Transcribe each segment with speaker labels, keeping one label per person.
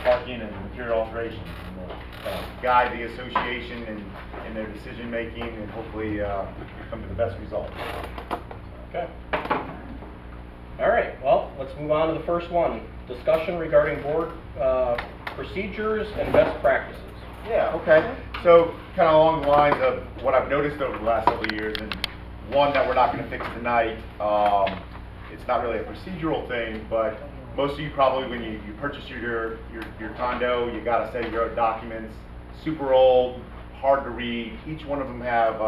Speaker 1: parking and material alterations, and we'll guide the association in their decision making, and hopefully come to the best result.
Speaker 2: Okay. All right, well, let's move on to the first one. Discussion regarding board procedures and best practices.
Speaker 1: Yeah, okay. So kind of along the lines of what I've noticed over the last several years, and one that we're not going to fix tonight, it's not really a procedural thing, but most of you probably, when you purchase your condo, you got a set of your own documents, super old, hard to read. Each one of them have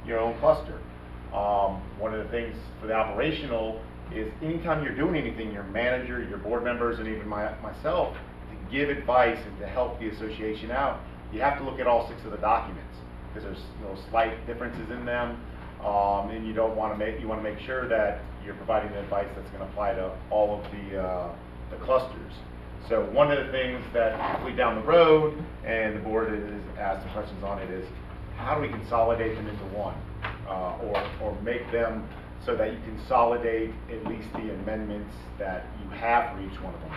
Speaker 1: your own cluster. One of the things for the operational is anytime you're doing anything, your manager, your board members, and even myself, to give advice and to help the association out, you have to look at all 6 of the documents, because there's slight differences in them, and you don't want to want to make sure that you're providing the advice that's going to apply to all of the clusters. So one of the things that hopefully down the road, and the board has asked some questions on it, is how do we consolidate them into one, or make them so that you consolidate at least the amendments that you have for each one of them.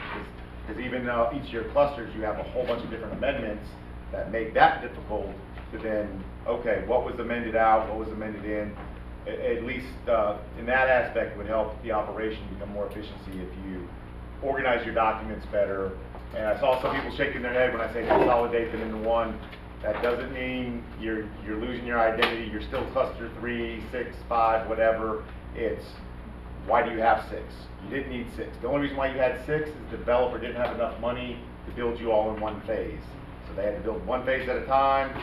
Speaker 1: Because even though each of your clusters, you have a whole bunch of different amendments that make that difficult to then, okay, what was amended out, what was amended in, at least in that aspect would help the operation become more efficiency if you organize your documents better. And I saw some people shaking their head when I say consolidate them into one. That doesn't mean you're losing your identity. You're still cluster 3, 6, 5, whatever. It's why do you have 6? You didn't need 6. The only reason why you had 6 is the developer didn't have enough money to build you all in one phase. So they had to build one phase at a time,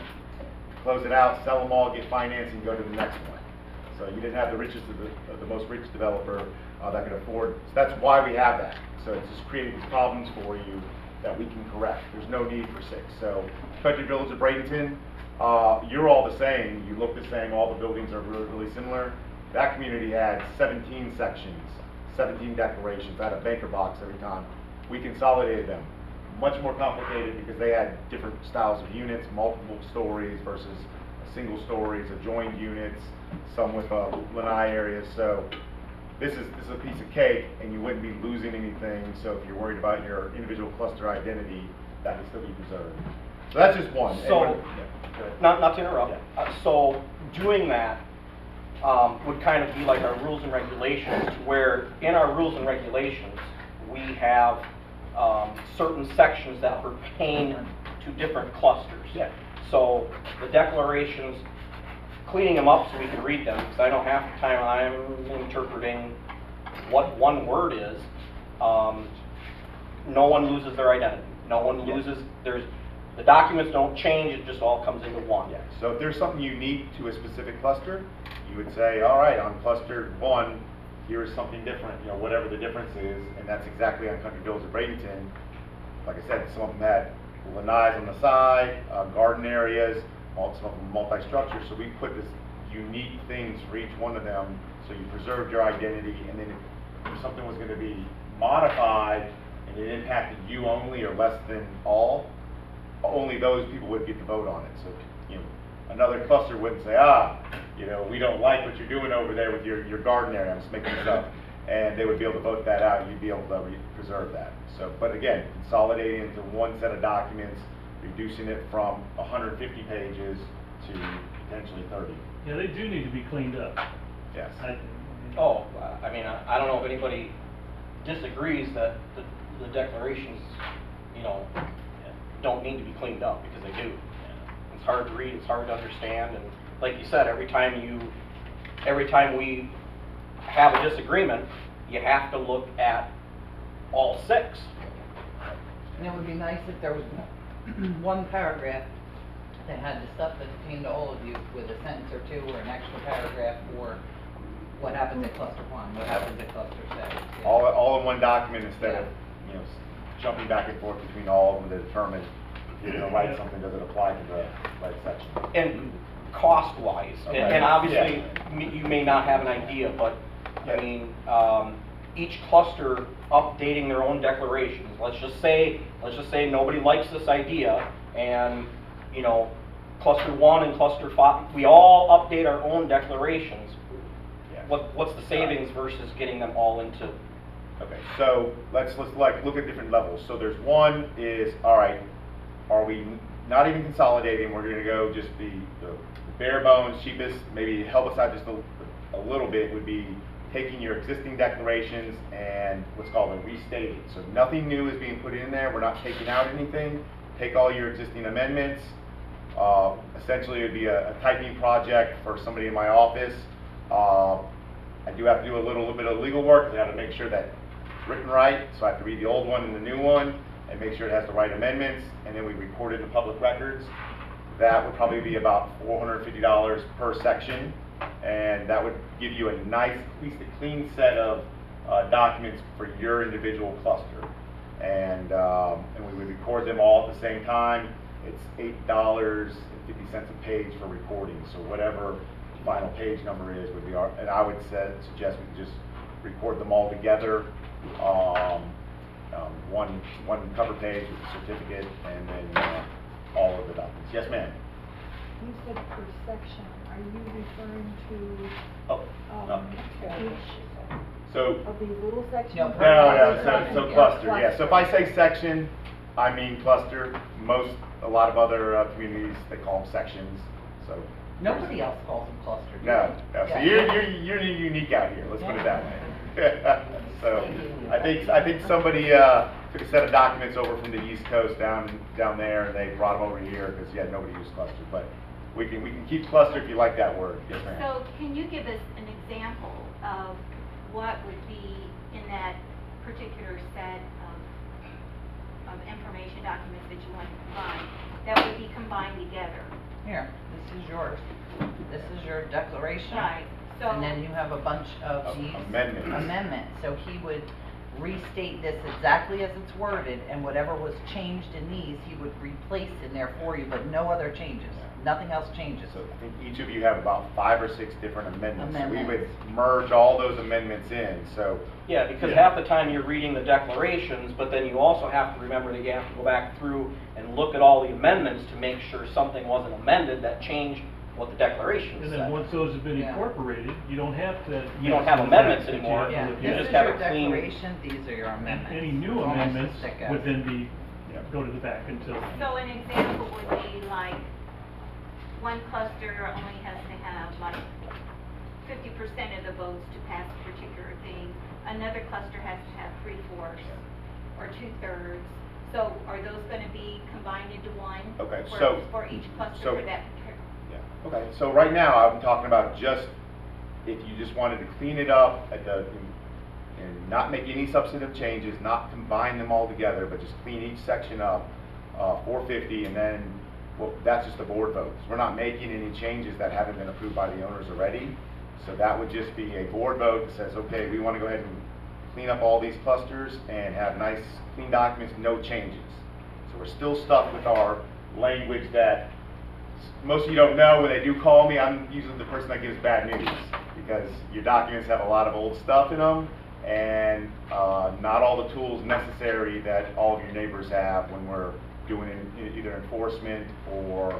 Speaker 1: close it out, sell them all, get financing, go to the next one. So you didn't have the richest of the most rich developer that could afford. So that's why we have that. So it's just creating these problems for you that we can correct. There's no need for 6. So Country Village of Bradenton, you're all the same. You look the same. All the buildings are really, really similar. That community had 17 sections, 17 declarations. I had a banker box every time. We consolidated them. Much more complicated because they had different styles of units, multiple stories versus single stories, adjoined units, some with lanai areas. So this is a piece of cake, and you wouldn't be losing anything. So if you're worried about your individual cluster identity, that can still be preserved. So that's just one.
Speaker 2: So, not to interrupt.
Speaker 1: Yeah.
Speaker 2: So doing that would kind of be like our rules and regulations, where in our rules and regulations we have certain sections that pertain to different clusters.
Speaker 1: Yeah.
Speaker 2: So the declarations, cleaning them up so we can read them, because I know half the time I'm interpreting what one word is. No one loses their identity. No one loses, the documents don't change, it just all comes into one.
Speaker 1: Yeah. So if there's something unique to a specific cluster, you would say, all right, on cluster 1, here is something different, whatever the difference is, and that's exactly on Country Village of Bradenton. Like I said, some of them had lanais on the side, garden areas, some of them multi-structure, so we put this unique things for each one of them, so you preserved your identity, and then if something was going to be modified and it impacted you only or less than all, only those people would get to vote on it. So another cluster wouldn't say, we don't like what you're doing over there with your garden area, I'm just making this up, and they would be able to vote that out, and you'd be able to preserve that. So, but again, consolidating into one set of documents, reducing it from 150 pages to potentially 30.
Speaker 3: Yeah, they do need to be cleaned up.
Speaker 1: Yes.
Speaker 2: I don't know if anybody disagrees that the declarations, don't need to be cleaned up, because they do. It's hard to read, it's hard to understand, and like you said, every time we have a disagreement, you have to look at all 6.
Speaker 4: And it would be nice if there was one paragraph that had the stuff that pertained to all of you, with a sentence or 2 or an extra paragraph for what happens at cluster 1, what happens at cluster 6. Yeah.
Speaker 1: All in one document instead of jumping back and forth between all of them to determine if you're going to write something, does it apply to the right section.
Speaker 2: And cost-wise,
Speaker 1: Okay.
Speaker 2: and obviously you may not have an idea, but I mean, each cluster updating their own declarations. Let's just say nobody likes this idea, and cluster 1 and cluster 5, we all update our own declarations.
Speaker 1: Yeah.
Speaker 2: What's the savings versus getting them all into
Speaker 1: Okay, so let's like look at different levels. So there's one is, all right, are we not even consolidating? We're gonna go just the bare bones, cheapest, maybe help us out just a little bit would be taking your existing declarations and what's called a restating. So nothing new is being put in there. We're not taking out anything. Take all your existing amendments. Essentially, it would be a typing project for somebody in my office. I do have to do a little bit of legal work. I have to make sure that it's written right. So I have to read the old one and the new one and make sure it has the right amendments. And then we record it in public records. That would probably be about $450 per section. And that would give you a nice, at least a clean set of documents for your individual cluster. And we would record them all at the same time. It's $8.50 a page for recording. So whatever the final page number is would be our, and I would suggest we could just record them all together. One cover page with the certificate and then all of the documents. Yes, ma'am.
Speaker 5: You said per section, are you referring to,
Speaker 1: Oh, no.
Speaker 5: each
Speaker 1: So,
Speaker 5: of these little sections?
Speaker 4: No,
Speaker 1: so cluster, yeah. So if I say section, I mean cluster. A lot of other communities, they call them sections, so.
Speaker 4: Nobody else calls them clusters. do
Speaker 1: No,
Speaker 4: they?
Speaker 1: no, so
Speaker 4: Yeah.
Speaker 1: you're unique out here, let's put it that way. So,
Speaker 4: Thank you.
Speaker 1: I think somebody took a set of documents over from the East Coast down there, and they brought them over here, because, yeah, nobody used cluster, but we can keep cluster if you like that word, yes, ma'am.
Speaker 6: So can you give us an example of what would be in that particular set of information documents that you want to combine, that would be combined together?
Speaker 4: Here, this is yours. This is your declaration.
Speaker 6: Right, so.
Speaker 4: And then you have a bunch of these amendments. So he would restate this exactly as it's worded, and whatever was changed in these, he would replace in there for you, but no other changes. Nothing else changes.
Speaker 1: So I think each of you have about 5 or 6 different amendments. So we would
Speaker 4: Amendments.
Speaker 1: merge all those amendments in, so.
Speaker 2: Yeah, because
Speaker 3: Yeah.
Speaker 2: half the time you're reading the declarations, but then you also have to remember that you have to go back through and look at all the amendments to make sure something wasn't amended that changed what the declaration
Speaker 3: And
Speaker 2: said.
Speaker 3: then once those have been
Speaker 4: Yeah.
Speaker 3: incorporated, you don't have to.
Speaker 2: You don't have amendments
Speaker 3: that you
Speaker 2: anymore.
Speaker 3: have to
Speaker 4: Yeah,
Speaker 3: look
Speaker 2: You
Speaker 3: at.
Speaker 4: this
Speaker 2: just
Speaker 4: is
Speaker 2: have
Speaker 4: your
Speaker 2: a clean-
Speaker 4: declaration, these are your amendments.
Speaker 3: Any new
Speaker 4: It's almost a
Speaker 3: amendments
Speaker 4: stick out.
Speaker 3: would then be, go to the back until.
Speaker 6: So an example would be like, one cluster only has to have like 50% of the votes to pass a particular thing. Another cluster has to have 3/4 or 2/3. So are those gonna be combined into one?
Speaker 1: Okay,
Speaker 6: for-
Speaker 1: so-
Speaker 6: For each cluster
Speaker 1: so-
Speaker 6: for that?
Speaker 1: Yeah, okay, so right now, I'm talking about just, if you just wanted to clean it up and not make any substantive changes, not combine them all together, but just clean each section up, 450, and then, well, that's just the board votes. We're not making any changes that haven't been approved by the owners already, so that would just be a board vote that says, okay, we want to go ahead and clean up all these clusters and have nice, clean documents, no changes. So we're still stuck with our language that most of you don't know. When they do call me, I'm usually the person that gives bad news, because your documents have a lot of old stuff in them, and not all the tools necessary that all of your neighbors have when we're doing either enforcement or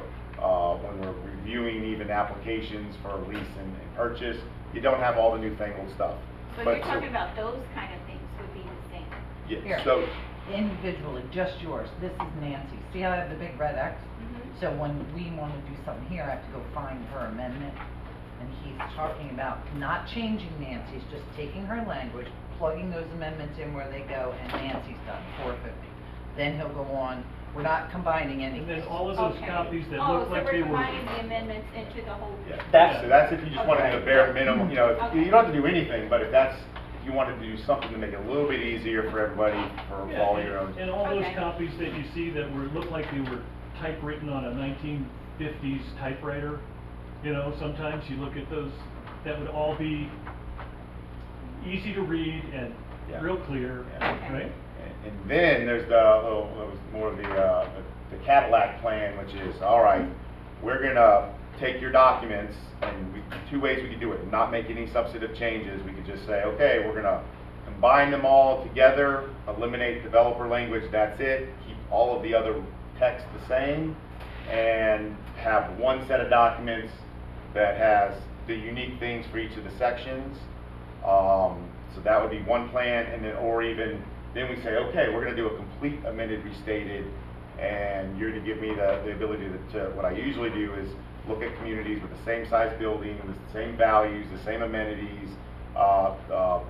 Speaker 1: when we're reviewing even applications for lease and purchase. You don't have all the newfangled stuff.
Speaker 6: So
Speaker 1: But
Speaker 6: you're talking about those kind of things would be the same?
Speaker 1: Yeah,
Speaker 4: Here.
Speaker 1: so,
Speaker 4: Individually, just yours. This is Nancy. See how I have the big red X?
Speaker 6: Mhm.
Speaker 4: So when we want to do something here, I have to go find her amendment. And he's talking about not changing Nancy's, just taking her language, plugging those amendments in where they go, and Nancy's done, 450. Then he'll go on, we're not combining
Speaker 3: And
Speaker 4: anything.
Speaker 3: then all of those
Speaker 6: Okay.
Speaker 3: copies that
Speaker 6: Oh,
Speaker 3: look
Speaker 6: so
Speaker 3: like
Speaker 6: we're
Speaker 3: they were.
Speaker 6: combining the amendments into the whole.
Speaker 1: yeah.
Speaker 2: That's-
Speaker 1: So that's if you just wanted to
Speaker 6: Okay.
Speaker 1: bare minimum, you know,
Speaker 6: Okay.
Speaker 1: you don't have to do anything, but if you wanted to do something to make it a little bit easier for everybody, for
Speaker 3: Yeah,
Speaker 1: all
Speaker 3: and-
Speaker 1: your own.
Speaker 3: And all those
Speaker 6: Okay.
Speaker 3: copies that you see that look like they were typewritten on a 1950s typewriter, you know, sometimes you look at those, that would all be easy to read and
Speaker 1: Yeah.
Speaker 3: real clear,
Speaker 1: Yeah.
Speaker 6: Okay.
Speaker 3: right?
Speaker 1: And then there's more of the Cadillac plan, which is, all right, we're gonna take your documents, and 2 ways we could do it, not make any substantive changes. We could just say, okay, we're gonna combine them all together, eliminate developer language, that's it, keep all of the other text the same, and have one set of documents that has the unique things for each of the sections. So that would be one plan, and then, or even, then we say, okay, we're gonna do a complete amended restated, and you're gonna give me the ability what I usually do is look at communities with the same size building, with the same values, the same amenities, you know,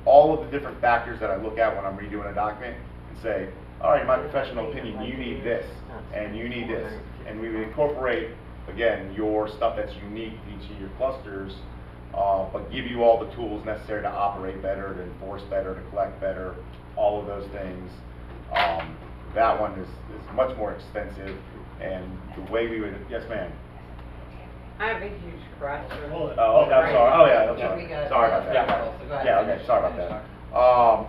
Speaker 1: all of the different factors that I look at when I'm redoing a document, and say, all right, in my professional opinion, you need this, and you need this. And we would incorporate, again, your stuff that's unique to each of your clusters, but give you all the tools necessary to operate better, to enforce better, to collect better, all of those things. That one is much more extensive, and the way we would, yes ma'am?
Speaker 7: I have a huge cluster.
Speaker 1: Oh, okay, I'm sorry, oh yeah, I'm sorry,
Speaker 4: We got-
Speaker 1: sorry about that.
Speaker 2: Yeah.
Speaker 4: So go ahead,
Speaker 1: Yeah, okay,
Speaker 4: finish,
Speaker 1: sorry
Speaker 4: finish.
Speaker 1: about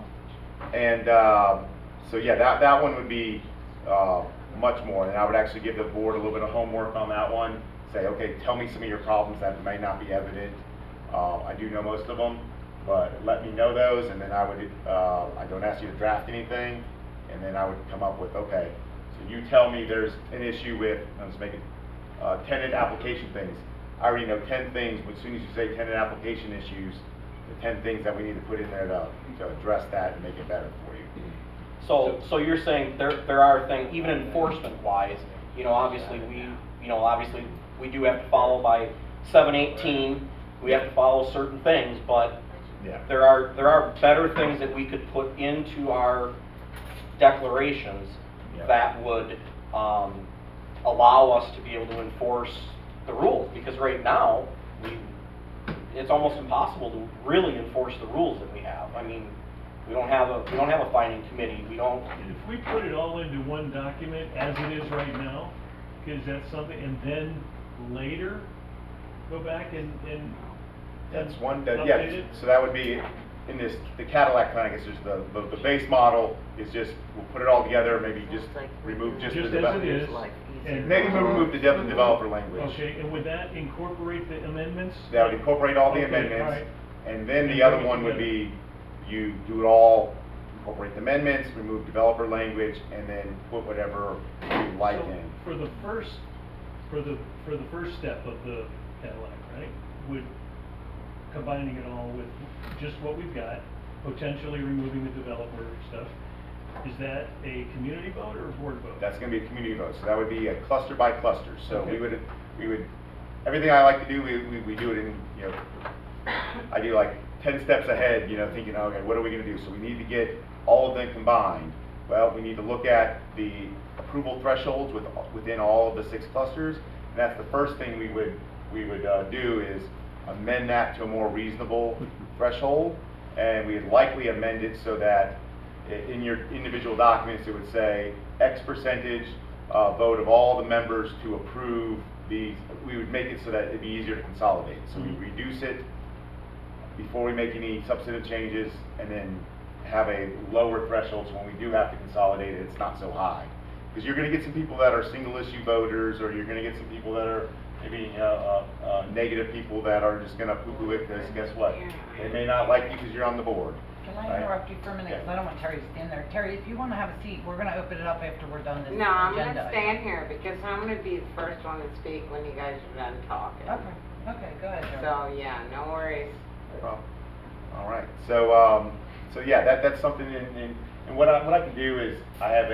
Speaker 1: that. So yeah, that one would be much more, and I would actually give the board a little bit of homework on that one. Say, okay, tell me some of your problems that may not be evident. I do know most of them, but let me know those, and then I would, I don't ask you to draft anything, and then I would come up with, okay, so you tell me there's an issue with, let's make it, tenant application things. I already know 10 things, but as soon as you say tenant application issues, the 10 things that we need to put in there to address that and make it better for you.
Speaker 2: So you're saying there are things, even enforcement wise, obviously we do have to follow by 718, we have to follow certain things, but
Speaker 1: Yeah.
Speaker 2: there are better things that we could put into our declarations
Speaker 1: Yeah.
Speaker 2: that would allow us to be able to enforce the rules, because right now, it's almost impossible to really enforce the rules that we have. I mean, we don't have a finding committee, we don't.
Speaker 3: If we put it all into one document as it is right now, is that something, and then later go back and
Speaker 1: That's one, yeah,
Speaker 3: update it?
Speaker 1: so that would be, in this, the Cadillac plan, I guess, is the base model is just, we'll put it all together, maybe just remove just the
Speaker 3: Just as it
Speaker 1: development.
Speaker 3: is, and.
Speaker 1: Maybe we'll remove the developer language.
Speaker 3: Okay, and would that incorporate the amendments?
Speaker 1: That would incorporate all the
Speaker 3: Okay,
Speaker 1: amendments,
Speaker 3: alright.
Speaker 1: and then
Speaker 3: And
Speaker 1: the other
Speaker 3: bring it
Speaker 1: one would
Speaker 3: together.
Speaker 1: be, you do it all, incorporate the amendments, remove developer language, and then put whatever you like
Speaker 3: So,
Speaker 1: in.
Speaker 3: for the first step of the Cadillac, right, would combining it all with just what we've got, potentially removing the developer stuff, is that a community vote or a board vote?
Speaker 1: That's gonna be a community vote, so that would be a cluster by cluster, so
Speaker 3: Okay.
Speaker 1: we would, everything I like to do, we do it in, I do like 10 steps ahead, thinking, okay, what are we gonna do? So we need to get all of them combined. Well, we need to look at the approval thresholds within all of the 6 clusters, and that's the first thing we would do is amend that to a more reasonable threshold, and we'd likely amend it so that in your individual documents, it would say X percentage vote of all the members to approve these. We would make it so that it'd be easier to consolidate. So we reduce it before we make any substantive changes, and then have a lower threshold, so when we do have to consolidate it, it's not so high. Because you're gonna get some people that are single issue voters, or you're gonna get some people that are maybe negative people that are just gonna poo-poo it, because guess what? They may not like you because you're on the board.
Speaker 4: Can I
Speaker 1: right?
Speaker 4: interrupt you for a minute, because
Speaker 1: Yeah.
Speaker 4: I don't want Terry to stand there. Terry, if you want to have a seat, we're going to open it up after we're done this agenda.
Speaker 7: No, I'm gonna
Speaker 4: item.
Speaker 7: stand here because I'm gonna be the first one to speak when you guys are done talking.
Speaker 4: Okay, go ahead, Terry.
Speaker 7: So, yeah, no worries.
Speaker 1: No problem. All right, so yeah, that's something, and what I can do is, I have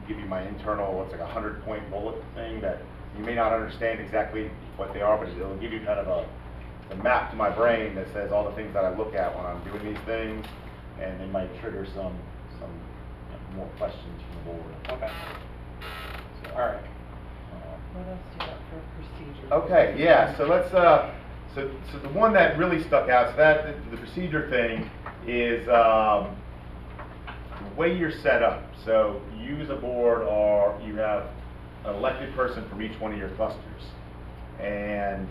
Speaker 1: give you my internal, what's like a 100-point bullet thing that you may not understand exactly what they are, but it'll give you kind of a map to my brain that says all the things that I look at when I'm doing these things, and they might trigger some more questions from the board.
Speaker 2: Okay.
Speaker 1: So,
Speaker 2: All right.
Speaker 4: What else do you got for procedure?
Speaker 1: Okay, yeah, so let's, so the one that really stuck out, so that, the procedure thing is, the way you're set up. So you as a board you have an elected person from each one of your clusters. And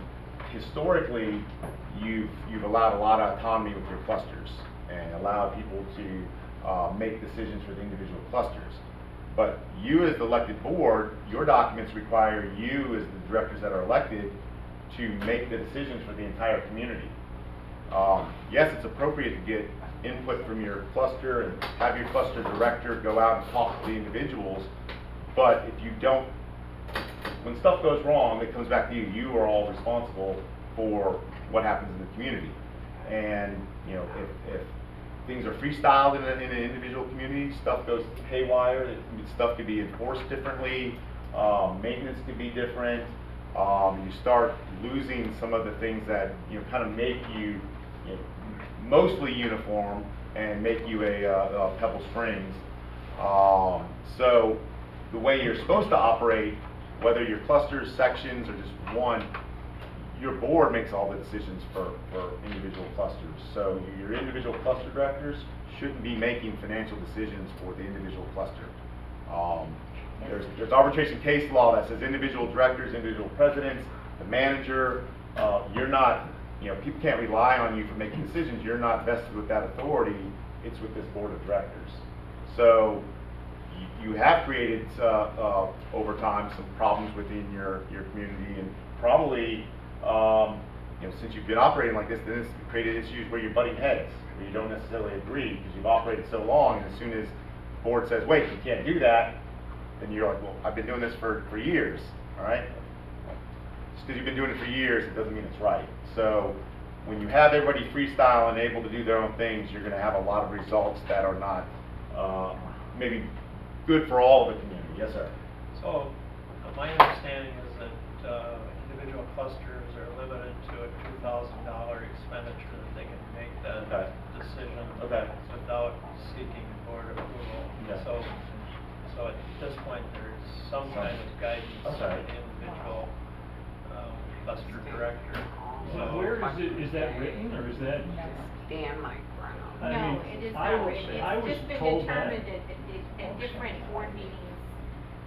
Speaker 1: historically, you've allowed a lot of autonomy with your clusters and allowed people to make decisions for the individual clusters. But you as the elected board, your documents require you as the directors that are elected to make the decisions for the entire community. Yes, it's appropriate to get input from your cluster and have your cluster director go out and talk to the individuals, but if you don't, when stuff goes wrong, it comes back to you. You are all responsible for what happens in the community. And, you know, if things are freestyled in an individual community, stuff goes haywire, stuff could be enforced differently, maintenance could be different. You start losing some of the things that, you know, kind of make you, you know, mostly uniform and make you a Pebble Springs. So the way you're supposed to operate, whether your clusters, sections, or just one, your board makes all the decisions for individual clusters. So your individual cluster directors shouldn't be making financial decisions for the individual cluster. There's arbitration case law that says individual directors, individual presidents, the manager, you're not, you know, people can't rely on you for making decisions. You're not vested with that authority. It's with this board of directors. So you have created over time some problems within your community, and probably you know, since you've been operating like this, then it's created issues where you're butting heads, where you don't necessarily agree because you've operated so long, and as soon as the board says, wait, you can't do that, then you're like, well, I've been doing this for years, all right? Just because you've been doing it for years, it doesn't mean it's right. So when you have everybody freestyle and able to do their own things, you're going to have a lot of results that are not maybe good for all of the community. Yes, sir.
Speaker 8: So, my understanding is that individual clusters are limited to a $2,000 expenditure that they can make that
Speaker 1: Okay.
Speaker 8: decision
Speaker 1: Okay.
Speaker 8: without seeking board approval.
Speaker 1: Yeah.
Speaker 8: So at this point, there's some kind of guidance for
Speaker 1: Okay.
Speaker 8: the individual cluster director.
Speaker 3: So where is it, is that written, or is that?
Speaker 7: Dan might run
Speaker 3: I
Speaker 6: No,
Speaker 3: mean,
Speaker 6: it is
Speaker 3: I
Speaker 6: not
Speaker 3: was-
Speaker 6: written,
Speaker 3: I
Speaker 6: it's
Speaker 3: was
Speaker 6: just been
Speaker 3: told that.
Speaker 6: determined at different board meetings,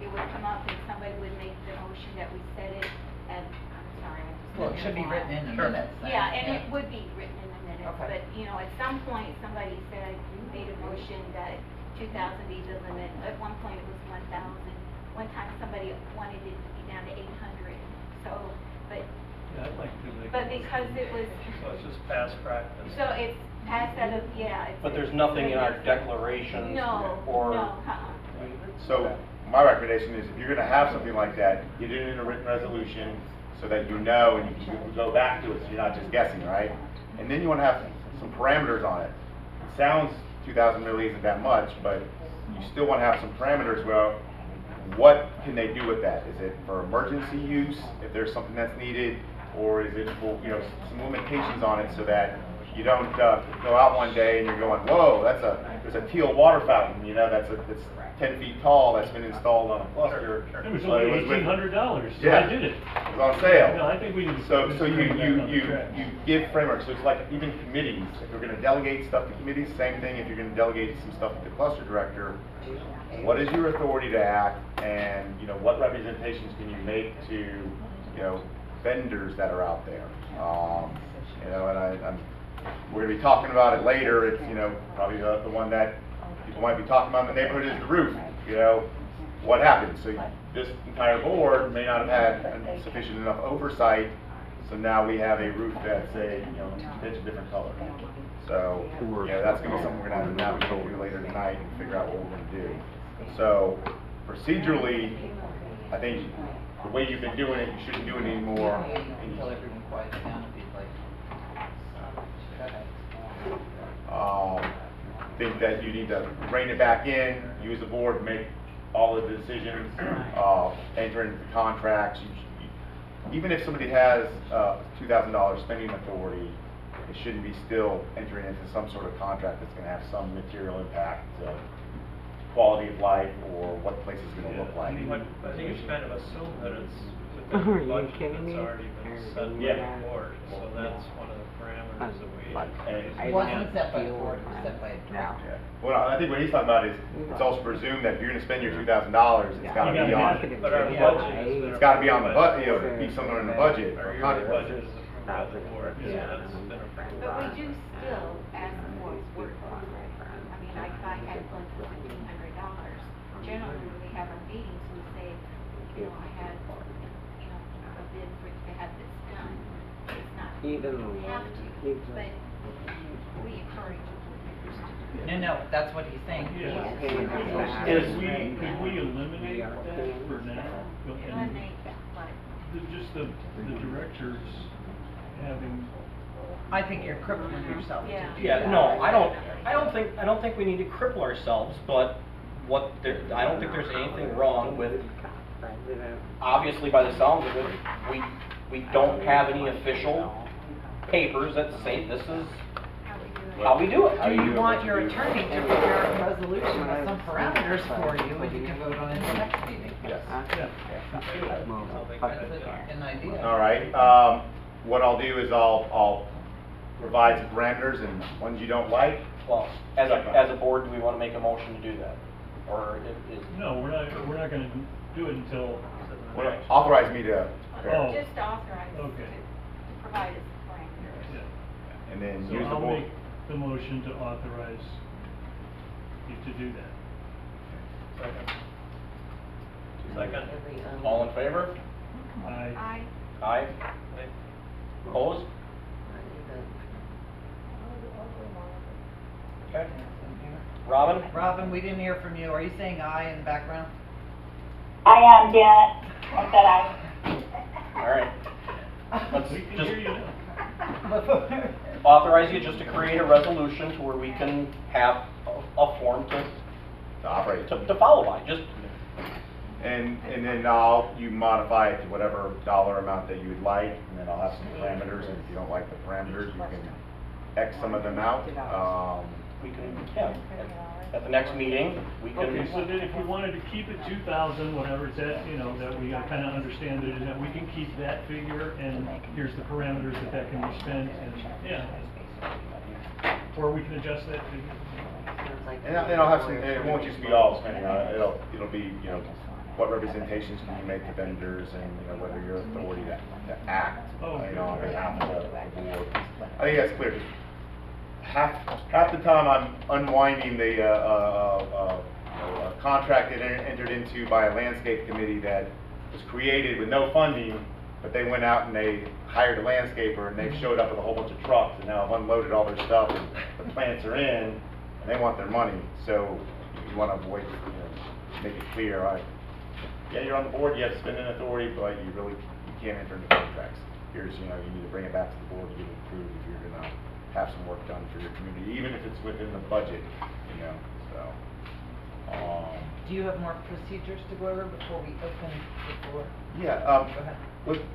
Speaker 6: it would come up and somebody would make the motion that we set it at, I'm sorry, I just.
Speaker 4: Well, it should be written in the
Speaker 8: Sure.
Speaker 4: minutes then.
Speaker 6: Yeah, and it would be written in the minutes,
Speaker 4: Okay.
Speaker 6: but, you know, at some point, somebody said, made a motion that 2,000 be the limit. At one point, it was 1,000. One time, somebody wanted it to be down to 800. So, but,
Speaker 8: Yeah, I'd like to make.
Speaker 6: but because it was,
Speaker 8: So it's just past practice.
Speaker 6: so it's past out of, yeah.
Speaker 2: But there's nothing in our declarations
Speaker 6: No,
Speaker 2: or.
Speaker 6: no,
Speaker 1: So my recommendation is if you're going to have something like that, get it in a written resolution so that you know and you can go back to it so you're not just guessing, right? And then you want to have some parameters on it. It sounds 2,000 really isn't that much, but you still want to have some parameters. Well, what can they do with that? Is it for emergency use if there's something that's needed, or is it for, you know, some limitations on it so that you don't go out one day and you're going, whoa, there's a teal water fountain, you know, that's 10 feet tall that's been installed on a cluster.
Speaker 3: It was
Speaker 1: but
Speaker 3: only
Speaker 1: with-
Speaker 3: $1,800, so
Speaker 1: Yeah.
Speaker 3: I did it.
Speaker 1: It was on sale.
Speaker 3: No, I think we need to.
Speaker 1: So
Speaker 3: bring it back on the
Speaker 1: you
Speaker 3: track.
Speaker 1: give frameworks, so it's like even committees, if you're gonna delegate stuff to committees, same thing, if you're gonna delegate some stuff to the cluster director, what is your authority to act, and, you know, what representations can you make to, you know, vendors that are out there? You know, and we're gonna be talking about it later, it's, you know, probably the one that people might be talking about in the neighborhood is the roof, you know, what happened? So this entire board may not have had sufficient enough oversight, so now we have a roof that's a, you know, pitch a different color. So, you know, that's gonna be something we're gonna have to navigate through later tonight and figure out what we're gonna do. So procedurally, I think the way you've been doing it, you shouldn't do it anymore.
Speaker 4: Until everyone quiets down if you'd like. Go ahead.
Speaker 1: Think that you need to rein it back in, use the board to make all of the decisions, enter into the contracts. Even if somebody has $2,000 spending authority, it shouldn't be still entering into some sort of contract that's gonna have some material impact to quality of life or what the place is gonna look like.
Speaker 8: I think you should kind of assume that it's
Speaker 7: Are
Speaker 8: within the
Speaker 7: you
Speaker 8: budget
Speaker 7: kidding
Speaker 8: that's
Speaker 7: me?
Speaker 8: already been set by
Speaker 1: Yeah.
Speaker 8: the board, so that's one of the parameters that we.
Speaker 4: It wasn't set by the board, it was set by a director.
Speaker 1: Yeah. Well, I think what he's talking about is, it's also presumed that if you're gonna spend your $2,000, it's gotta
Speaker 3: You
Speaker 1: be
Speaker 3: gotta
Speaker 1: on,
Speaker 3: have it.
Speaker 8: But our
Speaker 1: yeah.
Speaker 8: budget has been.
Speaker 1: It's gotta be on the
Speaker 8: approved by
Speaker 1: budget, you know, be somewhere in the budget.
Speaker 8: Our
Speaker 1: or
Speaker 8: yearly
Speaker 1: contract.
Speaker 8: budget is approved by the board, so
Speaker 3: Yeah.
Speaker 8: that's been approved.
Speaker 6: but we do still ask for work product. I mean, like if I had one for $1,500, generally when we have our meetings, we say, you know, I had, you know, a bid for, to have this done. It's not, we
Speaker 7: Even
Speaker 6: don't have to, but we encourage you.
Speaker 4: No, that's what he's saying.
Speaker 3: Yeah.
Speaker 2: Is-
Speaker 3: Could we eliminate that for now? And
Speaker 6: Eliminate that, but
Speaker 3: just the directors having
Speaker 4: I think you're crippling yourself to do
Speaker 2: Yeah,
Speaker 4: that.
Speaker 2: no, I don't think we need to cripple ourselves, but I don't think there's anything wrong with, obviously by the sounds of it, we don't have any official papers that say this is how we do it.
Speaker 4: Do you want your attorney to prepare a resolution with some parameters for you, and you can vote on it in the next meeting?
Speaker 1: Yes.
Speaker 4: An idea.
Speaker 1: All right, what I'll do is I'll provide some parameters, and ones you don't like.
Speaker 2: Well, as a board, do we want to make a motion to do that? Or is?
Speaker 3: No, we're not gonna do it until,
Speaker 1: Well, authorize me to prepare,
Speaker 3: Oh.
Speaker 6: Just authorize to
Speaker 3: Okay.
Speaker 6: provide us parameters.
Speaker 3: yeah.
Speaker 1: and then
Speaker 3: So
Speaker 1: use the
Speaker 3: I'll
Speaker 1: board.
Speaker 3: make the motion to authorize you to do that.
Speaker 8: Second.
Speaker 2: All in favor?
Speaker 5: I,
Speaker 2: Aye. Opposed? Okay. Robin?
Speaker 4: Robin, we didn't hear from you. Are you saying aye in the background?
Speaker 9: I am Janet. I said I.
Speaker 2: All right. Let's
Speaker 3: We can
Speaker 2: just
Speaker 3: hear you now.
Speaker 2: authorize you just to create a resolution to where we can have a form
Speaker 1: To operate.
Speaker 2: to follow by, just,
Speaker 1: And then you modify it to whatever dollar amount that you would like, and then I'll have some parameters, and if you don't like the parameters, you can X some of them out.
Speaker 2: we can, yeah, at the next meeting, we can.
Speaker 3: Okay, so then if we wanted to keep it 2,000, whatever it's at, you know, that we kind of understand that it is, that we can keep that figure, and here's the parameters that can be spent, and, yeah. Or we can adjust that figure.
Speaker 1: And I'll have some, and it won't just be all spending, it'll be, you know, what representations can you make to vendors, and, you know, whether your authority to act, you know, on behalf of the board. I think that's clear. Half the time I'm unwinding the, contract that entered into by a landscape committee that was created with no funding, but they went out and they hired a landscaper, and they've showed up with a whole bunch of trucks, and now have unloaded all their stuff, and the plants are in, and they want their money. So you want to avoid, you know, make it clear, yeah, you're on the board, you have spending authority, but you can't enter into contracts. Here's, you know, you need to bring it back to the board to get it approved if you're gonna have some work done for your community, even if it's within the budget, you know, so.
Speaker 4: Do you have more procedures to go over before we open the floor?
Speaker 1: Yeah,
Speaker 4: Go ahead.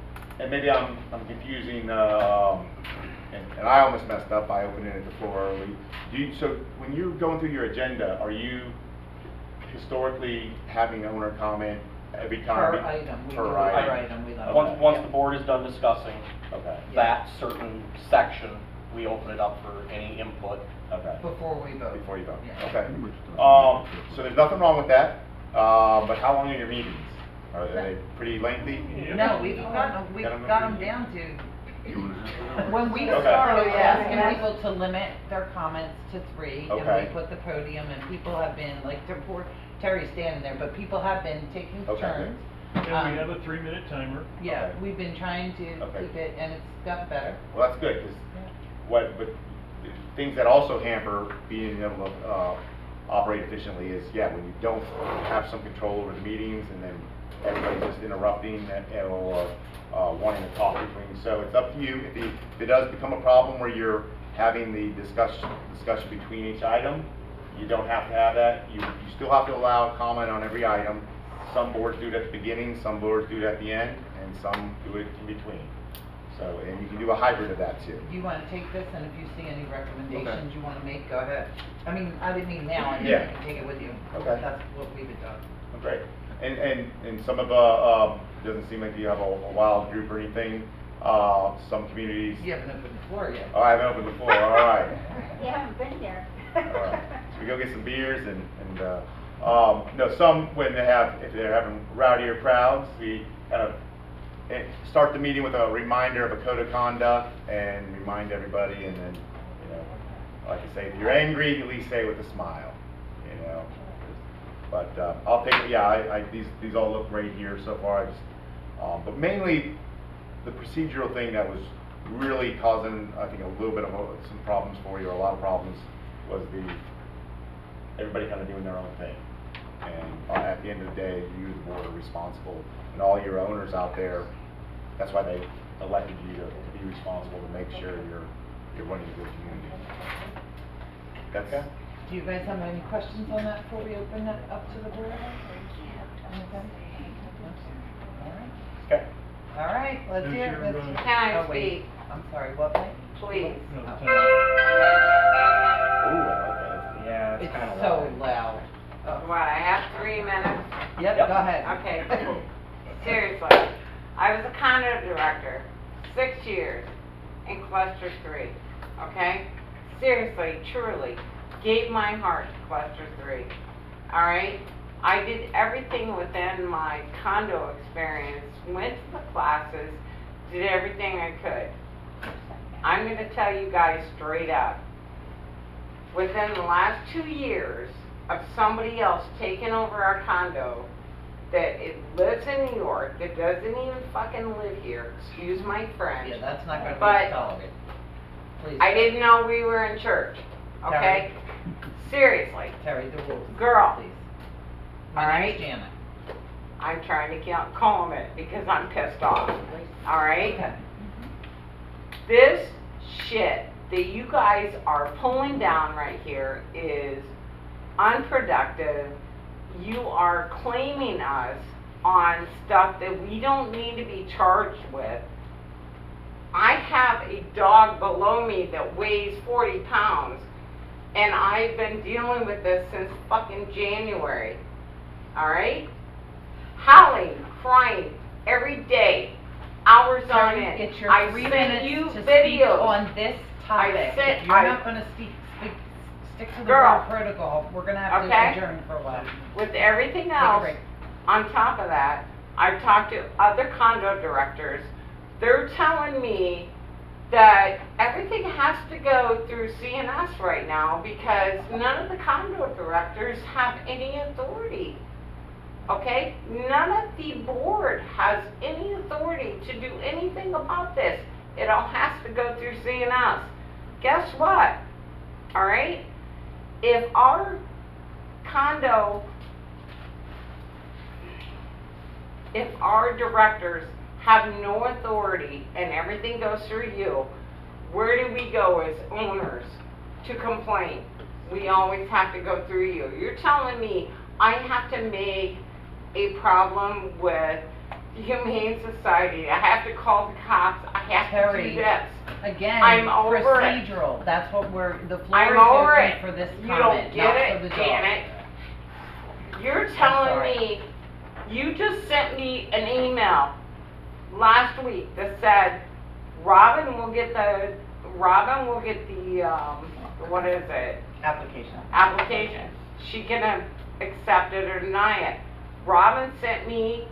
Speaker 1: and maybe I'm confusing, and I almost messed up by opening it the floor early. So when you're going through your agenda, are you historically having owner comment every time?
Speaker 4: Per item, we
Speaker 1: Per
Speaker 4: go per
Speaker 1: item.
Speaker 4: item, we let
Speaker 2: Once,
Speaker 4: them-
Speaker 2: once
Speaker 4: yeah.
Speaker 2: the board is done discussing
Speaker 1: Okay.
Speaker 2: that certain section, we open it up for any input.
Speaker 1: Okay.
Speaker 4: Before we vote.
Speaker 1: Before you vote,
Speaker 4: Yeah.
Speaker 1: okay. So there's nothing wrong with that, but how long are your meetings? Are they pretty lengthy?
Speaker 4: No, we've got them down to, when we
Speaker 1: Okay.
Speaker 4: started asking people to limit their comments to 3, and
Speaker 1: Okay.
Speaker 4: we put the podium, and people have been, like, poor Terry's standing there, but people have been taking
Speaker 1: Okay.
Speaker 4: turns.
Speaker 3: And we have a 3-minute timer.
Speaker 4: Yeah,
Speaker 1: Okay.
Speaker 4: we've been trying to
Speaker 1: Okay.
Speaker 4: keep it, and it's gotten better.
Speaker 1: Well, that's good, because but things that also hamper being able to operate efficiently is, when you don't have some control over the meetings, and then everybody's just interrupting or wanting to talk between. So it's up to you. If it does become a problem where you're having the discussion between each item, you don't have to have that. You still have to allow comment on every item. Some boards do it at the beginning, some boards do it at the end, and some do it in between. So, and you can do a hybrid of that too.
Speaker 4: Do you want to take this, and if you see any recommendations you want to make, go ahead. I mean, I didn't mean now, I mean,
Speaker 1: Yeah.
Speaker 4: you can take it with you.
Speaker 1: Okay.
Speaker 4: That's what we've been doing.
Speaker 1: Oh, great. And some of doesn't seem like you have a wild group or anything. Some communities.
Speaker 4: You haven't opened the floor yet.
Speaker 1: Oh, I haven't opened the floor. All right.
Speaker 6: You haven't been there.
Speaker 1: All right. So we go get some beers and no, some if they're having rowdier crowds, we kind of start the meeting with a reminder of a code of conduct and remind everybody, and then, you know, like I say, if you're angry, at least say it with a smile, you know. But I'll take it. These all look great here so far. But mainly the procedural thing that was really causing, I think, a little bit of some problems for you, or a lot of problems, was everybody kind of doing their own thing. And at the end of the day, you, the board, are responsible, and all your owners out there. That's why they elected you to be responsible to make sure you're running a good community. That's
Speaker 4: Do you guys have any questions on that before we open that up to the board? Okay.
Speaker 1: okay.
Speaker 4: All right, let's
Speaker 3: No,
Speaker 4: hear
Speaker 3: sure,
Speaker 4: it.
Speaker 3: go ahead.
Speaker 7: Can I
Speaker 4: Oh, wait.
Speaker 7: speak?
Speaker 4: I'm sorry, what, Mike?
Speaker 7: Please.
Speaker 3: No,
Speaker 4: Oh.
Speaker 3: time.
Speaker 1: Ooh, I like that.
Speaker 2: Yeah, it's
Speaker 4: It's
Speaker 2: kind of
Speaker 4: so loud. Oh.
Speaker 7: What, I have 3 minutes?
Speaker 4: Yep,
Speaker 2: Yep.
Speaker 4: go ahead.
Speaker 7: Okay, seriously. I was a condo director, 6 years in cluster 3, okay? Seriously, truly, gave my heart to cluster 3, all right? I did everything within my condo experience, went to the classes, did everything I could. I'm gonna tell you guys straight up, within the last 2 years of somebody else taking over our condo, that it lives in New York, that doesn't even fucking live here, excuse my French.
Speaker 4: Yeah, that's not gonna
Speaker 7: But
Speaker 4: be tolerated. Please.
Speaker 7: I didn't know we were in church, okay? Seriously,
Speaker 4: Terry, the rules.
Speaker 7: Girl.
Speaker 4: Please.
Speaker 7: All
Speaker 4: My name's
Speaker 7: right.
Speaker 4: Janet.
Speaker 7: I'm trying to calm it because I'm pissed off, all right?
Speaker 4: Okay.
Speaker 7: This shit that you guys are pulling down right here is unproductive. You are claiming us on stuff that we don't need to be charged with. I have a dog below me that weighs 40 pounds, and I've been dealing with this since fucking January, all right? Howling, crying every day, hours on
Speaker 4: Terry,
Speaker 7: end.
Speaker 4: it's your
Speaker 7: I
Speaker 4: 3
Speaker 7: sent
Speaker 4: minutes
Speaker 7: you
Speaker 4: to speak
Speaker 7: videos.
Speaker 4: on this topic.
Speaker 7: said-
Speaker 4: If you're
Speaker 7: I-
Speaker 4: not gonna stick to the
Speaker 7: Girl.
Speaker 4: board protocol, we're gonna have to
Speaker 7: Okay.
Speaker 4: adjourn for a while.
Speaker 7: With everything
Speaker 4: Take a
Speaker 7: else,
Speaker 4: break.
Speaker 7: on top of that, I've talked to other condo directors. They're telling me that everything has to go through CNS right now because none of the condo directors have any authority. Okay? None of the board has any authority to do anything about this. It all has to go through CNS. Guess what? All right? If our condo, if our directors have no authority and everything goes through you, where do we go as owners to complain? We always have to go through you. You're telling me I have to make a problem with the Humane Society. I have to call the cops. I have to
Speaker 4: Terry,
Speaker 7: do this.
Speaker 4: Again,
Speaker 7: I'm over it.
Speaker 4: procedural, that's what the floor
Speaker 7: I'm
Speaker 4: is
Speaker 7: over
Speaker 4: open
Speaker 7: it.
Speaker 4: for this
Speaker 7: You
Speaker 4: comment,
Speaker 7: don't get
Speaker 4: not
Speaker 7: it,
Speaker 4: for the dog.
Speaker 7: Janet. You're telling
Speaker 4: sorry.
Speaker 7: me, you just sent me an email last week that said Robin will get the, what is it?
Speaker 4: Application.
Speaker 7: Application. She can accept it or deny it. Robin sent me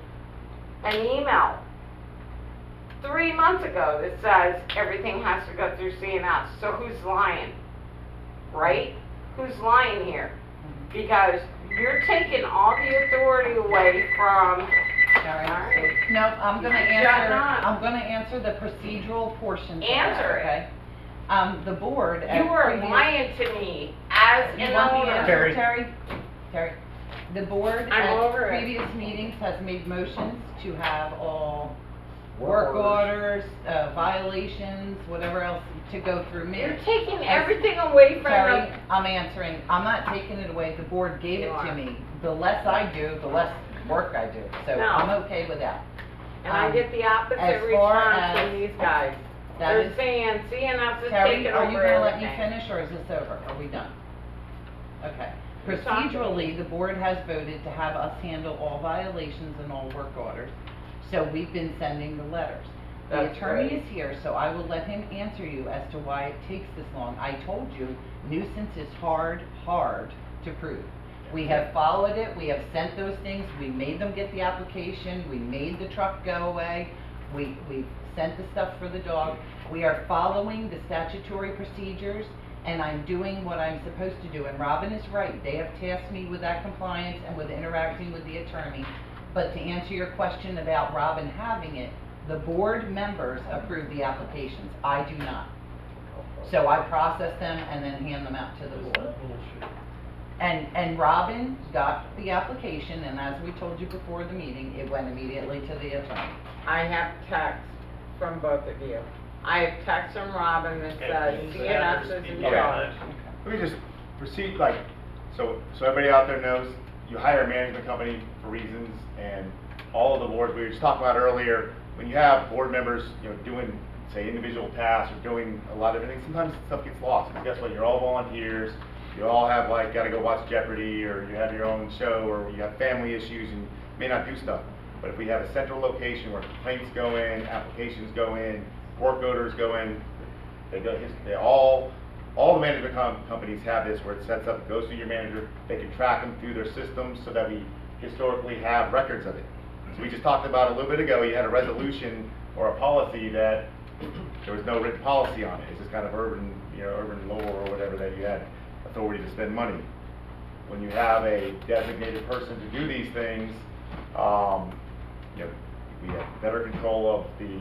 Speaker 7: an email 3 months ago that says everything has to go through CNS. So who's lying? Right? Who's lying here? Because you're taking all the authority away from.
Speaker 4: Terry,
Speaker 7: Alright.
Speaker 4: no, I'm gonna
Speaker 7: Shut
Speaker 4: answer,
Speaker 7: up.
Speaker 4: I'm gonna answer the procedural portion to that,
Speaker 7: Answer it.
Speaker 4: okay? The board at
Speaker 7: You are
Speaker 4: previous-
Speaker 7: lying to me as
Speaker 4: You
Speaker 7: an
Speaker 4: want the
Speaker 7: owner.
Speaker 4: answer, Terry? Terry, the board
Speaker 7: I'm
Speaker 4: at
Speaker 7: over it.
Speaker 4: previous meetings has made motions to have all work orders, violations, whatever else to go through me.
Speaker 7: You're taking
Speaker 4: As-
Speaker 7: everything away from
Speaker 4: Terry,
Speaker 7: them.
Speaker 4: I'm answering, I'm not taking it away, the board gave
Speaker 7: You
Speaker 4: it
Speaker 7: are.
Speaker 4: to me. The less I do, the less work I do, so
Speaker 7: No.
Speaker 4: I'm okay with that.
Speaker 7: And I get the opposite
Speaker 4: as far
Speaker 7: response
Speaker 4: as-
Speaker 7: from these guys.
Speaker 4: That
Speaker 7: They're
Speaker 4: is-
Speaker 7: saying CNS is
Speaker 4: Terry,
Speaker 7: taking
Speaker 4: are you
Speaker 7: over
Speaker 4: gonna let me
Speaker 7: everything.
Speaker 4: finish, or is this over? Are we done? Okay.
Speaker 7: You're talking.
Speaker 4: Procedurally, the board has voted to have us handle all violations and all work orders, so we've been sending the letters. The
Speaker 7: That's
Speaker 4: attorney
Speaker 7: great.
Speaker 4: is here, so I will let him answer you as to why it takes this long. I told you, nuisance is hard to prove. We have followed it, we have sent those things, we made them get the application, we made the truck go away, we sent the stuff for the dog. We are following the statutory procedures, and I'm doing what I'm supposed to do. And Robin is right, they have tasked me with that compliance and with interacting with the attorney. But to answer your question about Robin having it, the board members approve the applications, I do not. So I process them and then hand them out to the board.
Speaker 3: Bullshit.
Speaker 4: And Robin got the application, and as we told you before the meeting, it went immediately to the attorney.
Speaker 7: I have text from both of you. I have text from Robin that
Speaker 8: Okay,
Speaker 7: says
Speaker 8: so
Speaker 7: CNS is
Speaker 8: there's
Speaker 7: in
Speaker 8: people
Speaker 7: charge.
Speaker 1: Let me just proceed, like, so everybody out there knows, you hire a management company for reasons, and all of the boards, we were just talking about earlier, when you have board members, doing, say, individual tasks or doing a lot of different things, sometimes stuff gets lost. Because guess what, you're all volunteers, you all have, like, gotta go watch Jeopardy, or you have your own show, or you have family issues, and you may not do stuff. But if we have a central location where complaints go in, applications go in, work orders go in, they all the management companies have this where it sets up, goes through your manager, they can track them through their systems so that we historically have records of it. So we just talked about a little bit ago, you had a resolution or a policy that there was no written policy on it. It's just kind of urban lore or whatever, that you had authority to spend money. When you have a designated person to do these things, we have better control of the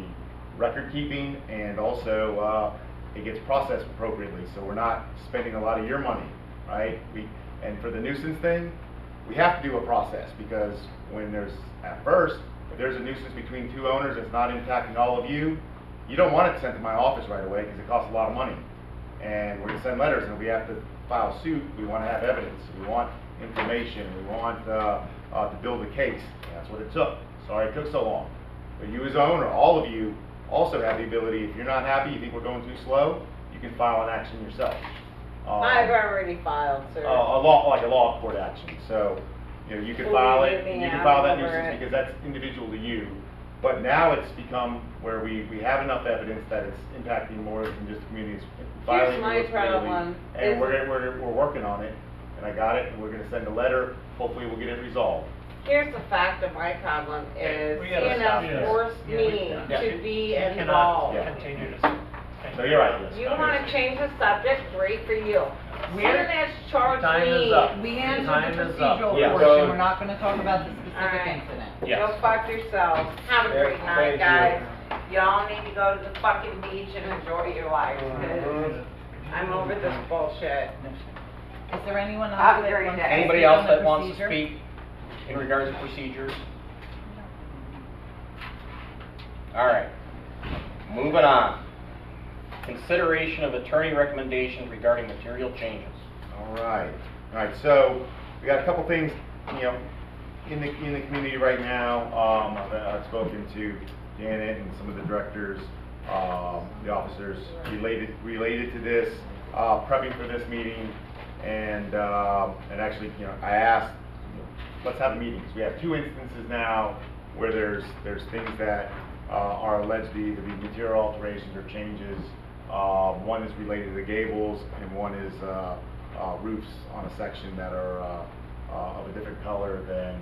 Speaker 1: record keeping, and also it gets processed appropriately, so we're not spending a lot of your money, right? And for the nuisance thing, we have to do a process, because when if there's a nuisance between two owners that's not impacting all of you, you don't want it sent to my office right away, because it costs a lot of money. And we're gonna send letters, and if we have to file suit, we wanna have evidence, we want information, we want to build a case. And that's what it took. Sorry it took so long. But you as owner, all of you, also have the ability, if you're not happy, you think we're going too slow, you can file an action yourself.
Speaker 7: I've already filed, sir.
Speaker 1: Like a law court action. So, you can
Speaker 7: Will
Speaker 1: file
Speaker 7: you
Speaker 1: it,
Speaker 7: get me
Speaker 1: you can
Speaker 7: out
Speaker 1: file that
Speaker 7: over
Speaker 1: nuisance
Speaker 7: it?
Speaker 1: because that's individual to you. But now it's become where we have enough evidence that it's impacting more than just communities.
Speaker 7: Here's my problem,
Speaker 1: And
Speaker 7: is-
Speaker 1: we're working on it, and I got it, and we're gonna send a letter, hopefully we'll get it resolved.
Speaker 7: Here's the fact of my problem is
Speaker 8: We gotta stop
Speaker 7: CNS
Speaker 8: this.
Speaker 7: forced me
Speaker 1: Yeah.
Speaker 7: to be
Speaker 8: You cannot
Speaker 7: involved.
Speaker 8: continue to.
Speaker 1: So you're right, yes.
Speaker 7: You wanna change the subject, great for you. CNS charged
Speaker 8: Time is
Speaker 7: me.
Speaker 8: up.
Speaker 4: We answered
Speaker 8: Time
Speaker 4: the
Speaker 8: is up.
Speaker 4: procedural
Speaker 1: Yeah,
Speaker 4: portion,
Speaker 1: so-
Speaker 4: we're not gonna talk about the specific
Speaker 7: Alright.
Speaker 4: incident.
Speaker 2: Yes.
Speaker 7: Go fuck yourselves. Have a
Speaker 2: Yeah,
Speaker 7: great night,
Speaker 2: thank you.
Speaker 7: guys. Y'all need to go to the fucking beach and enjoy your life, 'cause I'm over this bullshit.
Speaker 4: Is there anyone
Speaker 7: Have
Speaker 4: else
Speaker 7: a
Speaker 4: that
Speaker 7: great
Speaker 4: wants
Speaker 7: day.
Speaker 4: to speak
Speaker 2: Anybody
Speaker 4: on
Speaker 2: else
Speaker 4: the
Speaker 2: that wants to
Speaker 4: procedure?
Speaker 2: speak in regards to procedures? All right, moving on. Consideration of attorney recommendations regarding material changes.
Speaker 1: All right, so we got a couple things, in the community right now. I've spoken to Janet and some of the directors, the officers related to this, prepping for this meeting, and actually, I asked, let's have a meeting. So we have two instances now where there's things that are alleged to either be material alterations or changes. One is related to the gables, and one is roofs on a section that are of a different color than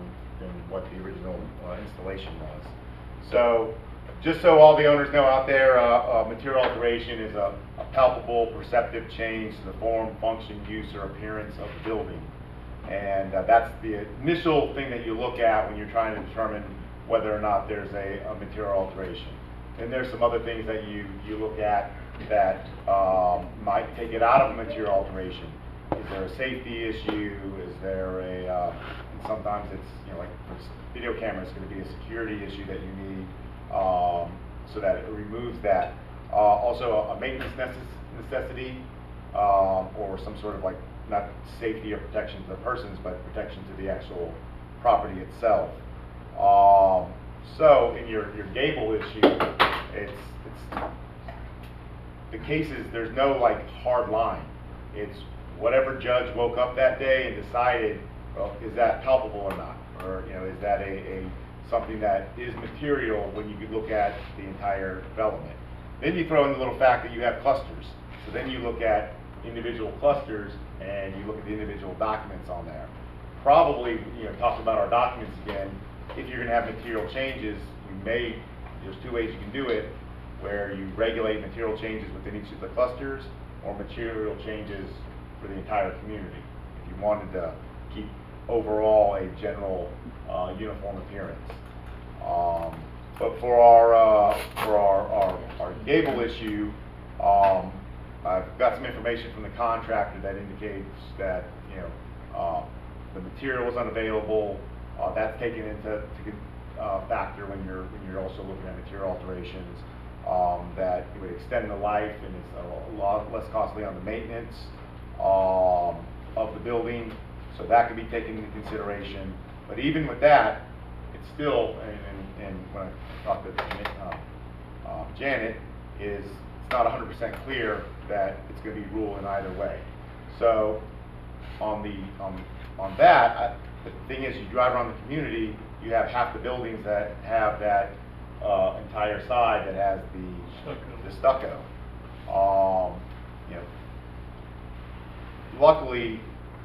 Speaker 1: what the original installation was. So, just so all the owners know out there, material alteration is a palpable, perceptive change to the form, function, use, or appearance of the building. And that's the initial thing that you look at when you're trying to determine whether or not there's a material alteration. And there's some other things that you look at that might take it out of a material alteration. Is there a safety issue? Is there and sometimes it's, like for video camera, it's going to be a security issue that you need, so that it removes that. Also a maintenance necessity, or some sort of not safety or protection to the persons, but protection to the actual property itself. So in your gable issue, it's the cases, there's no hard line. It's whatever judge woke up that day and decided, well, is that palpable or not? Or, is that something that is material when you look at the entire development? Then you throw in the little fact that you have clusters. So then you look at individual clusters and you look at the individual documents on there. Probably, talk about our documents again. If you're gonna have material changes, there's two ways you can do it, where you regulate material changes within each of the clusters, or material changes for the entire community, if you wanted to keep overall a general uniform appearance. But for our gable issue, I've got some information from the contractor that indicates that the material was unavailable. That's taken into factor when you're also looking at material alterations. that it would extend the life and it's a lot less costly on the maintenance of the building. So that could be taken into consideration. But even with that, it's still, and when I talked to Janet, is it's not 100% clear that it's going to be ruled in either way. So on that, the thing is, you drive around the community, you have half the buildings that have that entire side that has the stucco. You know, luckily,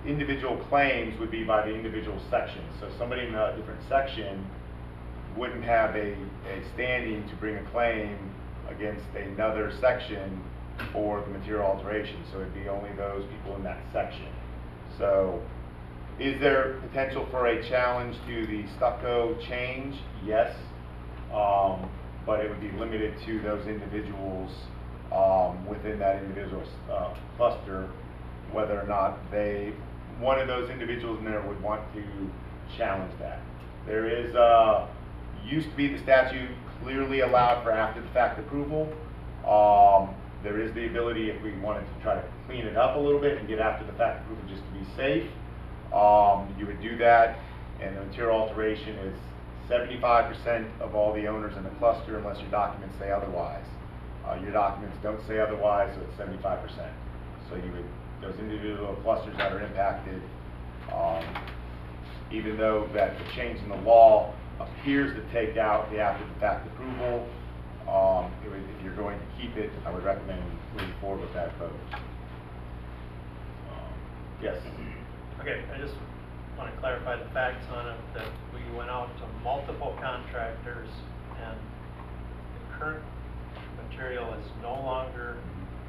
Speaker 1: individual claims would be by the individual sections. So somebody in a different section wouldn't have a standing to bring a claim against another section for the material alteration. So it'd be only those people in that section. So is there potential for a challenge to the stucco change? Yes. But it would be limited to those individuals within that individual cluster, whether or not one of those individuals in there would want to challenge that. There is, used to be the statute clearly allowed for after the fact approval. There is the ability, if we wanted to try to clean it up a little bit and get after the fact approval just to be safe, you would do that, and the material alteration is 75% of all the owners in the cluster unless your documents say otherwise. Your documents don't say otherwise, so it's 75%. So you would, those individual clusters that are impacted, even though that the change in the law appears to take out the after the fact approval, if you're going to keep it, I would recommend moving forward with that vote. Yes.
Speaker 8: Okay, I just want to clarify the facts on it, that we went out to multiple contractors and the current material is no longer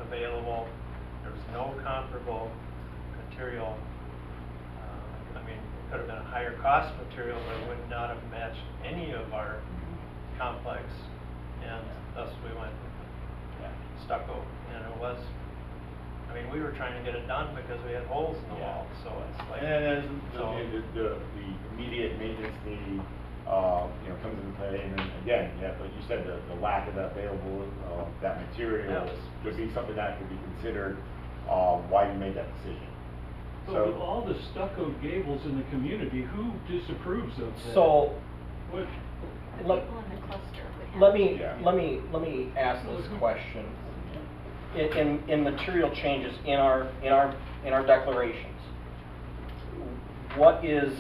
Speaker 8: available. There's no comparable material. I mean, it could have been a higher cost material, but it would not have matched any of our complex, and thus we went with stucco. And it was, I mean, we were trying to get it done because we had holes in the wall, so it's like.
Speaker 1: And the immediate maintenance need, comes into play. And then again, like you said, the lack of that available that material would be something that could be considered why you made that decision.
Speaker 3: But with all the stucco gables in the community, who disapproves of that?
Speaker 2: So,
Speaker 3: What?
Speaker 6: The people in the cluster would have.
Speaker 2: let me ask this question. In material changes in our declarations, what is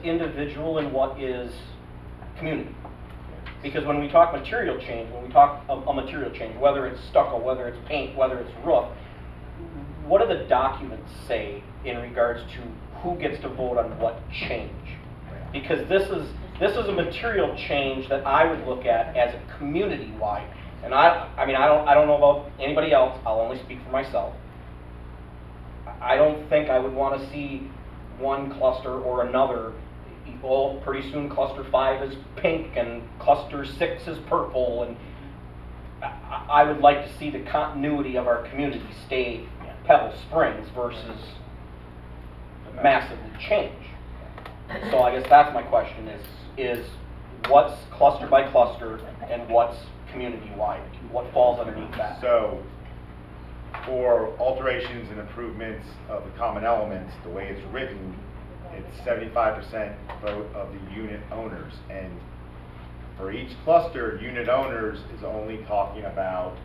Speaker 2: individual and what is community? Because when we talk material change, when we talk a material change, whether it's stucco, whether it's paint, whether it's roof, what do the documents say in regards to who gets to vote on what change? Because this is a material change that I would look at as a community-wide. And I mean, I don't know about anybody else. I'll only speak for myself. I don't think I would want to see one cluster or another. Well, pretty soon cluster 5 is pink and cluster 6 is purple, and I would like to see the continuity of our community stay Pebble Springs versus massively change. So I guess that's my question is what's cluster by cluster and what's community-wide? What falls underneath that?
Speaker 1: So, for alterations and improvements of the common elements, the way it's written, it's 75% vote of the unit owners. And for each cluster, unit owners is only talking about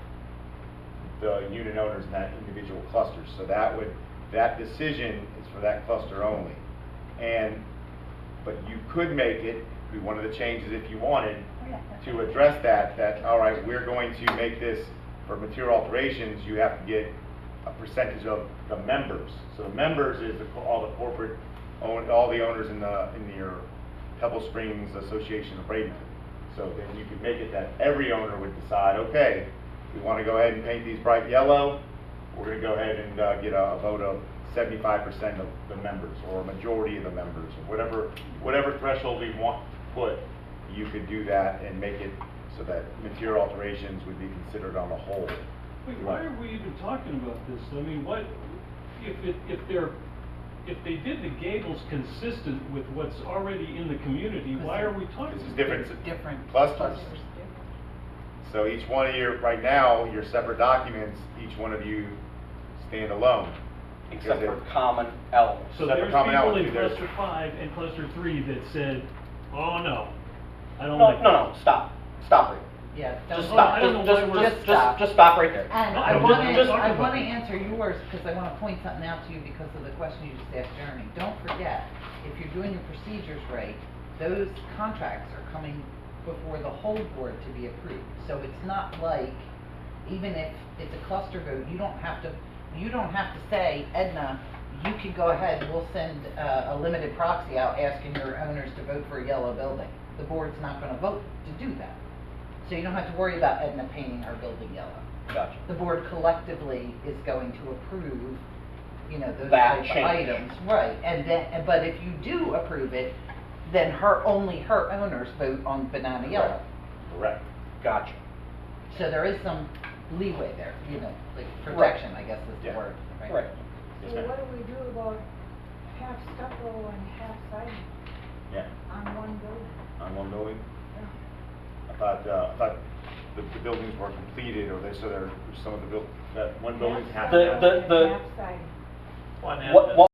Speaker 1: the unit owners in that individual cluster. So that decision is for that cluster only. But you could make it, be one of the changes if you wanted, to address that all right, we're going to make this, for material alterations, you have to get a percentage of the members. So the members is all the corporate, all the owners in your Pebble Springs Association of Bradenton. So then you could make it that every owner would decide, okay, we want to go ahead and paint these bright yellow, we're going to go ahead and get a vote of 75% of the members, or a majority of the members, or whatever threshold we want to put, you could do that and make it so that material alterations would be considered on the whole.
Speaker 3: Wait, why are we even talking about this? I mean, what if they did the gables consistent with what's already in the community? Why are we talking?
Speaker 1: This is
Speaker 3: about
Speaker 1: different.
Speaker 4: Different
Speaker 1: clusters. So each one of your, right now, your separate documents, each one of you stand alone.
Speaker 2: Except
Speaker 1: Because
Speaker 2: for common elements.
Speaker 3: So
Speaker 1: Separate
Speaker 3: there's
Speaker 1: commonality,
Speaker 3: people in
Speaker 1: there's-
Speaker 3: cluster 5 and cluster 3 that said, oh no, I don't
Speaker 2: No,
Speaker 3: like
Speaker 2: no,
Speaker 3: that.
Speaker 2: no, stop right.
Speaker 4: Yeah,
Speaker 2: Just
Speaker 4: don't-
Speaker 2: stop,
Speaker 3: I don't know
Speaker 2: just,
Speaker 3: why we're-
Speaker 2: just,
Speaker 4: Just stop.
Speaker 2: just stop right there.
Speaker 4: And
Speaker 3: No,
Speaker 4: I
Speaker 3: I'm
Speaker 4: wanna,
Speaker 3: just talking
Speaker 4: I
Speaker 3: about
Speaker 4: wanna
Speaker 3: it.
Speaker 4: answer yours, because I wanna point something out to you because of the question you just asked Jeremy. Don't forget, if you're doing your procedures right, those contracts are coming before the whole board to be approved. So it's not like, even if it's a cluster vote, you don't have to say, Edna, you can go ahead, we'll send a limited proxy out asking your owners to vote for a yellow building. The board's not gonna vote to do that. So you don't have to worry about Edna painting our building yellow.
Speaker 2: Gotcha.
Speaker 4: The board collectively is going to approve, you know, those
Speaker 2: That
Speaker 4: type of
Speaker 2: change.
Speaker 4: items. Right, and then, but if you do approve it, then only her owners vote on banana yellow.
Speaker 1: Correct.
Speaker 2: Gotcha.
Speaker 4: So there is some leeway there, you know, like protection, I guess is the
Speaker 1: Yeah.
Speaker 4: word, right?
Speaker 2: Right.
Speaker 1: Yes,
Speaker 5: So
Speaker 1: ma'am.
Speaker 5: what do we do about half stucco and half siding
Speaker 1: Yeah,
Speaker 5: on one building?
Speaker 1: on one building.
Speaker 5: Yeah.
Speaker 1: I thought the buildings were completed, or so there, some of the that one building's half.
Speaker 2: The-
Speaker 5: Half siding.
Speaker 8: One
Speaker 2: What,
Speaker 8: end
Speaker 2: what